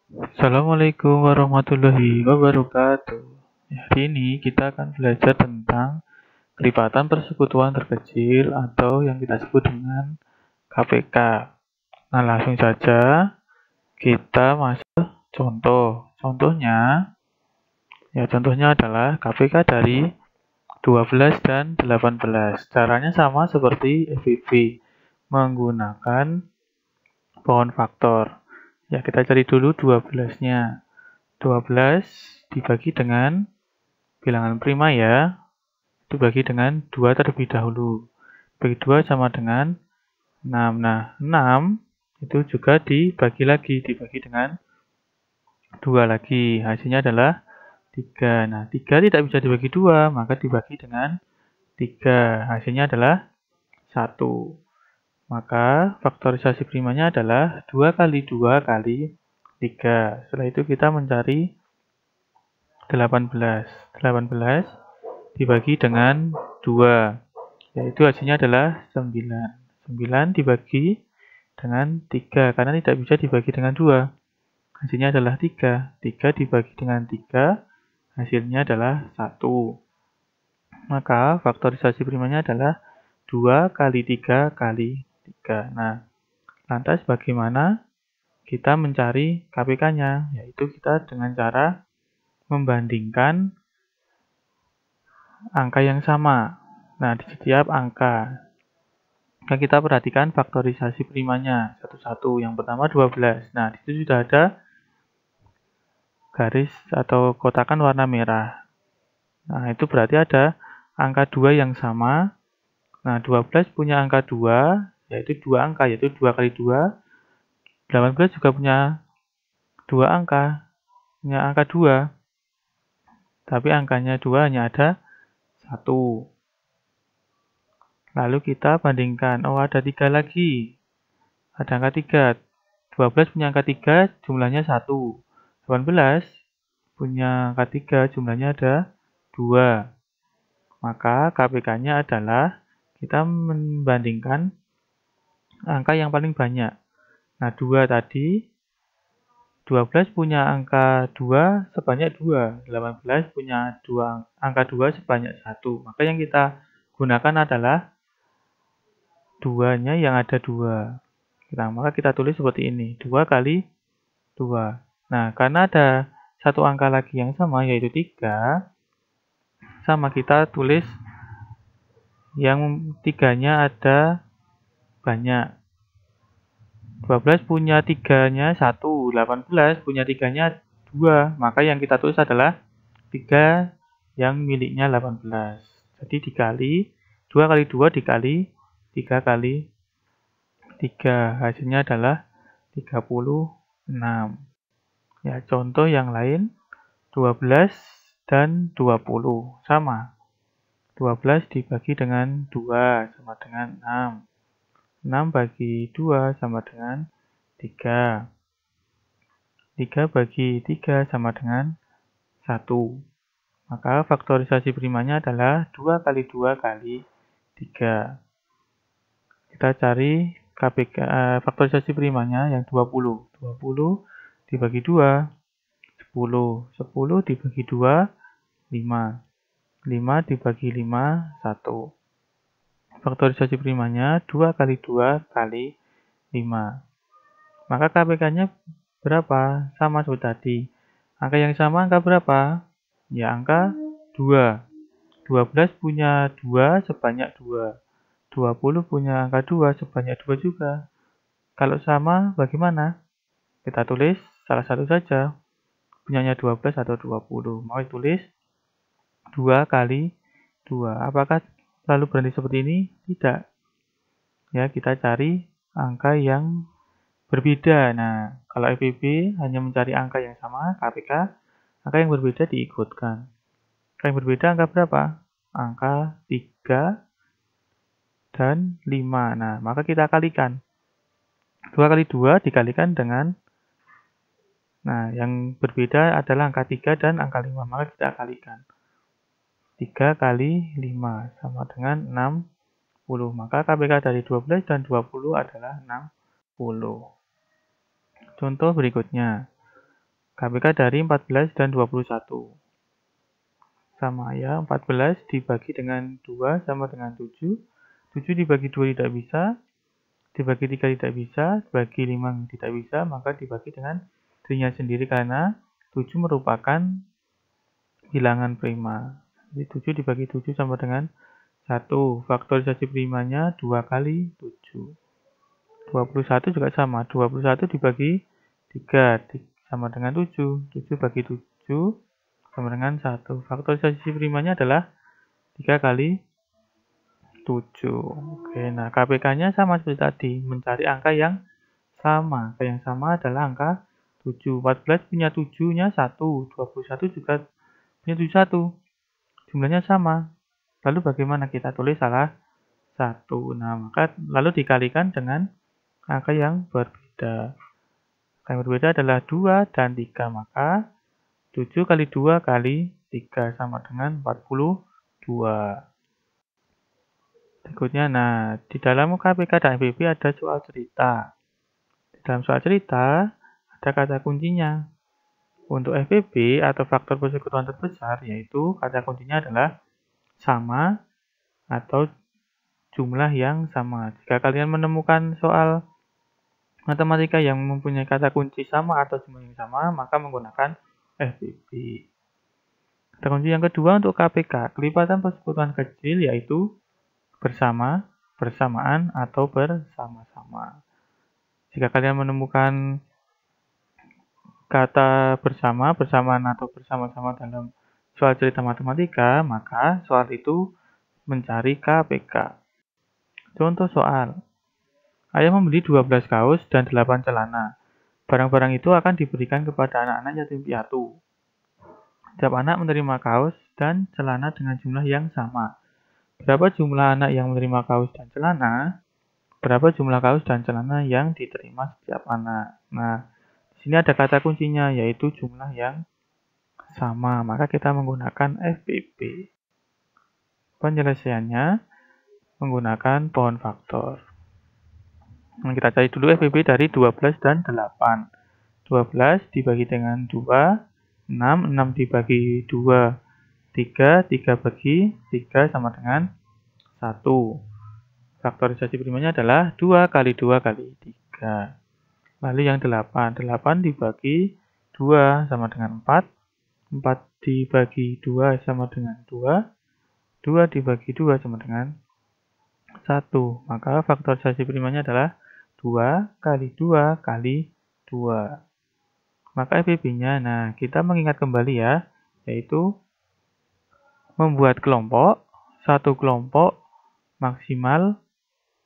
Assalamualaikum warahmatullahi wabarakatuh. Hari ini kita akan belajar tentang kelipatan persekutuan terkecil atau yang kita sebut dengan KPK. Nah, langsung saja kita masuk contoh. Contohnya adalah KPK dari 12 dan 18. Caranya sama seperti FIV, menggunakan pohon faktor. Ya, kita cari dulu 12-nya. 12 dibagi dengan bilangan prima ya, itu bagi dengan 2 terlebih dahulu. Bagi 2 sama dengan 6. Nah, 6 itu juga dibagi dengan 2 lagi. Hasilnya adalah 3. Nah, 3 tidak bisa dibagi 2, maka dibagi dengan 3. Hasilnya adalah 1. Maka faktorisasi primanya adalah 2 kali 2 kali 3. Setelah itu kita mencari 18. 18 dibagi dengan 2, yaitu hasilnya adalah 9. 9 dibagi dengan 3, karena tidak bisa dibagi dengan 2. Hasilnya adalah 3. 3 dibagi dengan 3, hasilnya adalah 1. Maka faktorisasi primanya adalah 2 kali 3 kali 3. Nah, lantas bagaimana kita mencari KPK-nya? Yaitu kita dengan cara membandingkan angka yang sama. Nah, di setiap angka. Nah, kita perhatikan faktorisasi primanya satu-satu. Yang pertama 12. Nah, di situ sudah ada garis atau kotakan warna merah. Nah, itu berarti ada angka 2 yang sama. Nah, 12 punya angka 2, yaitu 2 angka, yaitu 2 kali 2. 18 juga punya 2 angka, punya angka 2. Tapi angkanya 2 hanya ada 1. Lalu kita bandingkan, oh ada 3 lagi. Ada angka 3. 12 punya angka 3, jumlahnya 1. 18 punya angka 3, jumlahnya ada 2. Maka KPK-nya adalah kita membandingkan angka yang paling banyak. Nah, 2 tadi, 12 punya angka 2 sebanyak 2. 18 punya angka 2 sebanyak 1. Maka yang kita gunakan adalah 2-nya yang ada 2. Maka kita tulis seperti ini, 2 kali 2. Nah, karena ada satu angka lagi yang sama, yaitu 3, sama kita tulis yang 3-nya ada banyak. 12 punya 3-nya 1, 18 punya 3-nya 2. Maka yang kita tulis adalah 3 yang miliknya 18. Jadi dikali 2 kali 2 dikali 3 kali 3. Hasilnya adalah 36. Ya, contoh yang lain 12 dan 20 sama. 12 dibagi dengan 2 sama dengan 6. 6 bagi 2 sama dengan 3. 3 bagi 3 sama dengan 1. Maka faktorisasi primanya adalah 2 kali 2 kali 3. Kita cari faktorisasi primanya yang 20. 20 dibagi 2, 10. 10 dibagi 2, 5. 5 dibagi 5, 1. Faktorisasi primanya 2 kali 2 kali 5. Maka KPK-nya berapa? Sama seperti tadi. Angka yang sama angka berapa? Ya, angka 2. 12 punya 2 sebanyak 2. 20 punya angka 2 sebanyak 2 juga. Kalau sama, bagaimana? Kita tulis salah satu saja. Punyanya 12 atau 20. Mau tulis 2 kali 2. Apakah lalu berhenti seperti ini? Tidak. Ya, kita cari angka yang berbeda. Nah, kalau FIB hanya mencari angka yang sama, KPK, angka yang berbeda diikutkan. Angka yang berbeda angka berapa? Angka 3 dan 5. Nah, maka kita kalikan. 2 kali 2 dikalikan dengan, nah, yang berbeda adalah angka 3 dan angka 5. Maka kita kalikan. 3 kali 5 sama dengan 60. Maka KPK dari 12 dan 20 adalah 60. Contoh berikutnya. KPK dari 14 dan 21. Sama ya, 14 dibagi dengan 2 sama dengan 7. 7 dibagi 2 tidak bisa, dibagi 3 tidak bisa, dibagi 5 tidak bisa, maka dibagi dengan dirinya sendiri karena 7 merupakan bilangan prima. Jadi 7 dibagi 7 sama dengan 1. Faktorisasi primanya 2 kali 7. 21 juga sama. 21 dibagi 3 sama dengan 7. 7 bagi 7 sama dengan 1. Faktorisasi primanya adalah 3 kali 7. Oke, nah KPK-nya sama seperti tadi. Mencari angka yang sama. Angka yang sama adalah angka 7. 14 punya 7-nya 1. 21 juga punya 71. Jumlahnya sama. Lalu bagaimana kita tulis salah 1? Nah, maka lalu dikalikan dengan angka yang berbeda. Angka yang berbeda adalah 2 dan 3. Maka 7 kali 2 kali 3 sama dengan 42. Berikutnya, nah, di dalam KPK dan FPB ada soal cerita. Di dalam soal cerita, ada kata kuncinya. Untuk FPB atau faktor persekutuan terbesar, yaitu kata kuncinya adalah sama atau jumlah yang sama. Jika kalian menemukan soal matematika yang mempunyai kata kunci sama atau jumlah yang sama, maka menggunakan FPB. Kata kunci yang kedua untuk KPK, kelipatan persekutuan kecil yaitu bersama, bersamaan, atau bersama-sama. Jika kalian menemukan kata bersama, bersamaan, atau bersama-sama dalam soal cerita matematika, maka soal itu mencari KPK. Contoh soal. Ayah membeli 12 kaos dan 8 celana. Barang-barang itu akan diberikan kepada anak-anak yatim piatu. Setiap anak menerima kaos dan celana dengan jumlah yang sama. Berapa jumlah anak yang menerima kaos dan celana? Berapa jumlah kaos dan celana yang diterima setiap anak? Nah, di sini ada kata kuncinya yaitu jumlah yang sama. Maka kita menggunakan FPB. Penyelesaiannya menggunakan pohon faktor. Nah, kita cari dulu FPB dari 12 dan 8. 12 dibagi dengan 2, 6 dibagi 2, 3 bagi 3 sama dengan 1. Faktorisasi primanya adalah 2 kali 2 kali 3. Lalu yang 8 dibagi 2 sama dengan 4, 4 dibagi 2 sama dengan 2, 2 dibagi 2 sama dengan 1. Maka faktorisasi primanya adalah 2 kali 2 kali 2. Maka FPB-nya, nah kita mengingat kembali ya, yaitu membuat kelompok, satu kelompok maksimal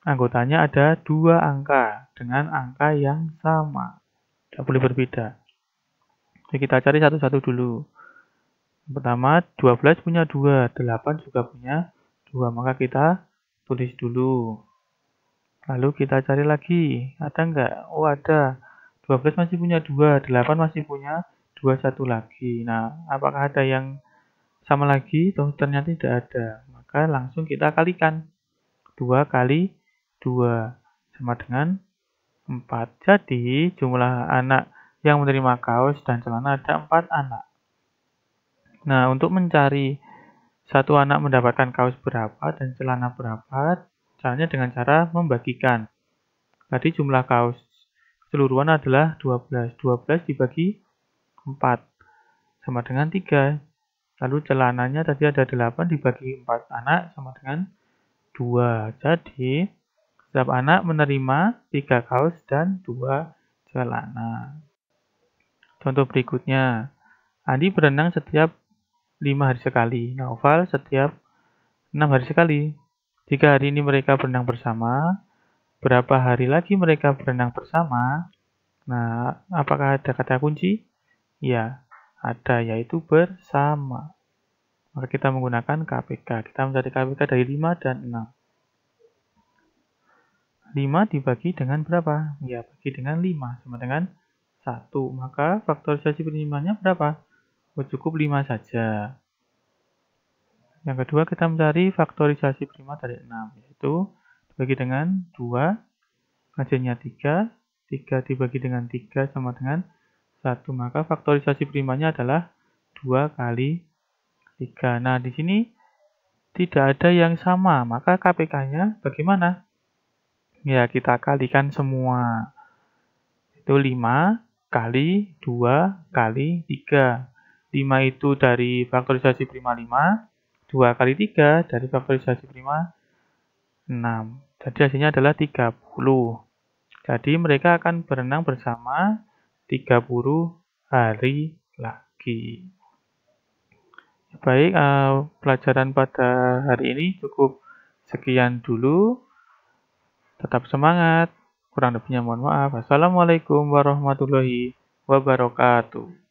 anggotanya ada 2 angka dengan angka yang sama. Tidak boleh berbeda. Jadi kita cari satu-satu dulu. Pertama, 12 punya 2, 8 juga punya 2, maka kita tulis dulu. Lalu kita cari lagi, ada enggak? Oh ada, 12 masih punya 2, 8 masih punya 2, 1 lagi. Nah, apakah ada yang sama lagi? Ternyata tidak ada. Maka langsung kita kalikan. 2 kali 2 sama dengan 4. Jadi, jumlah anak yang menerima kaos dan celana ada 4 anak. Nah, untuk mencari satu anak mendapatkan kaos berapa dan celana berapa, caranya dengan cara membagikan. Tadi jumlah kaos keseluruhan adalah 12. 12 dibagi 4 sama dengan 3. Lalu celananya tadi ada 8 dibagi 4 anak sama dengan 2. Jadi, setiap anak menerima 3 kaos dan 2 celana. Contoh berikutnya, Andi berenang setiap 5 hari sekali, Naufal setiap 6 hari sekali. Jika hari ini mereka berenang bersama, berapa hari lagi mereka berenang bersama? Nah, apakah ada kata kunci? Ya, ada, yaitu bersama. Maka kita menggunakan KPK. Kita mencari KPK dari 5 dan 6. 5 dibagi dengan berapa? Ya, bagi dengan 5 sama dengan 1. Maka faktorisasi primanya berapa? Oh, cukup 5 saja. Yang kedua, kita mencari faktorisasi prima dari 6, yaitu dibagi dengan 2, hasilnya 3, 3 dibagi dengan 3 sama dengan 1. Maka faktorisasi primanya adalah 2 kali 3. Nah, di sini tidak ada yang sama, maka KPK-nya bagaimana? Ya, kita kalikan semua. Itu 5 kali 2 kali 3. 5 itu dari faktorisasi prima 5, 2 kali 3 dari faktorisasi prima 6. Jadi hasilnya adalah 30. Jadi mereka akan berenang bersama 30 hari lagi. Baik, pelajaran pada hari ini cukup sekian dulu. Tetap semangat. Kurang lebihnya mohon maaf. Assalamualaikum warahmatullahi wabarakatuh.